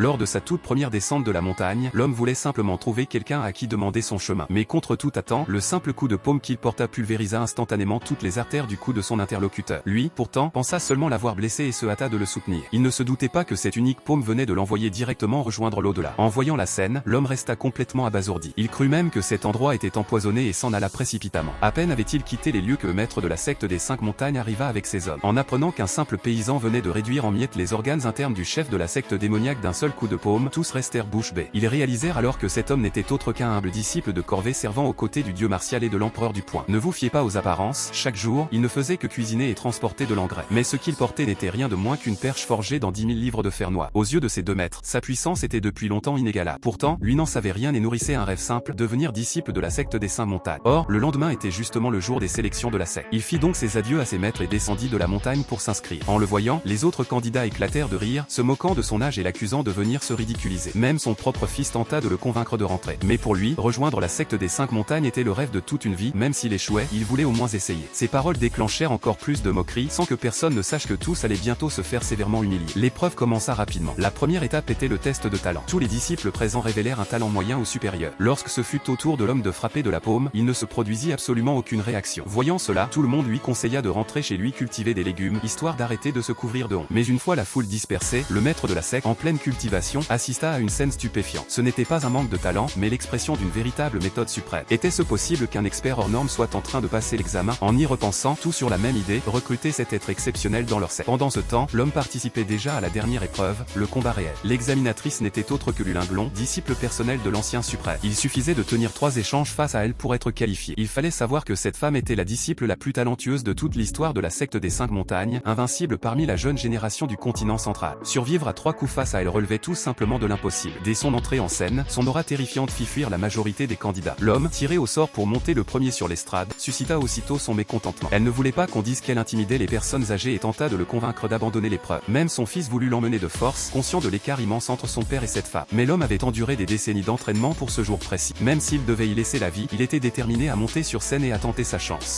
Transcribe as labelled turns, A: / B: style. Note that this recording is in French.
A: Lors de sa toute première descente de la montagne, l'homme voulait simplement trouver quelqu'un à qui demander son chemin. Mais contre toute attente, le simple coup de paume qu'il porta pulvérisa instantanément toutes les artères du cou de son interlocuteur. Lui, pourtant, pensa seulement l'avoir blessé et se hâta de le soutenir. Il ne se doutait pas que cette unique paume venait de l'envoyer directement rejoindre l'au-delà. En voyant la scène, l'homme resta complètement abasourdi. Il crut même que cet endroit était empoisonné et s'en alla précipitamment. À peine avait-il quitté les lieux que le maître de la secte des 5 montagnes arriva avec ses hommes. En apprenant qu'un simple paysan venait de réduire en miettes les organes internes du chef de la secte démoniaque d'un seul coup de paume, tous restèrent bouche bée. Ils réalisèrent alors que cet homme n'était autre qu'un humble disciple de Corvée servant aux côtés du dieu martial et de l'empereur du poing. Ne vous fiez pas aux apparences, chaque jour, il ne faisait que cuisiner et transporter de l'engrais. Mais ce qu'il portait n'était rien de moins qu'une perche forgée dans 10 000 livres de fer noir. Aux yeux de ces 2 maîtres, sa puissance était depuis longtemps inégalable. Pourtant, lui n'en savait rien et nourrissait un rêve simple, devenir disciple de la secte des 5 montagnes. Or, le lendemain était justement le jour des sélections de la secte. Il fit donc ses adieux à ses maîtres et descendit de la montagne pour s'inscrire. En le voyant, les autres candidats éclatèrent de rire, se moquant de son âge et l'accusant de venir se ridiculiser. Même son propre fils tenta de le convaincre de rentrer. Mais pour lui, rejoindre la secte des 5 montagnes était le rêve de toute une vie, même s'il échouait, il voulait au moins essayer. Ces paroles déclenchèrent encore plus de moqueries, sans que personne ne sache que tous allaient bientôt se faire sévèrement humilier. L'épreuve commença rapidement. La première étape était le test de talent. Tous les disciples présents révélèrent un talent moyen ou supérieur. Lorsque ce fut au tour de l'homme de frapper de la paume, il ne se produisit absolument aucune réaction. Voyant cela, tout le monde lui conseilla de rentrer chez lui cultiver des légumes, histoire d'arrêter de se couvrir de honte. Mais une fois la foule dispersée, le maître de la secte, en pleine cultivation, assista à une scène stupéfiante. Ce n'était pas un manque de talent, mais l'expression d'une véritable méthode suprême. Était-ce possible qu'un expert hors norme soit en train de passer l'examen? En y repensant, tous sur la même idée, recruter cet être exceptionnel dans leur secte. Pendant ce temps, l'homme participait déjà à la dernière épreuve, le combat réel. L'examinatrice n'était autre que Lulin Blond, disciple personnel de l'ancien suprême. Il suffisait de tenir 3 échanges face à elle pour être qualifié. Il fallait savoir que cette femme était la disciple la plus talentueuse de toute l'histoire de la secte des 5 montagnes, invincible parmi la jeune génération du continent central. Survivre à 3 coups face à elle relevait tout simplement de l'impossible. Dès son entrée en scène, son aura terrifiante fit fuir la majorité des candidats. L'homme, tiré au sort pour monter le premier sur l'estrade, suscita aussitôt son mécontentement. Elle ne voulait pas qu'on dise qu'elle intimidait les personnes âgées et tenta de le convaincre d'abandonner l'épreuve. Même son fils voulut l'emmener de force, conscient de l'écart immense entre son père et cette femme. Mais l'homme avait enduré des décennies d'entraînement pour ce jour précis. Même s'il devait y laisser la vie, il était déterminé à monter sur scène et à tenter sa chance.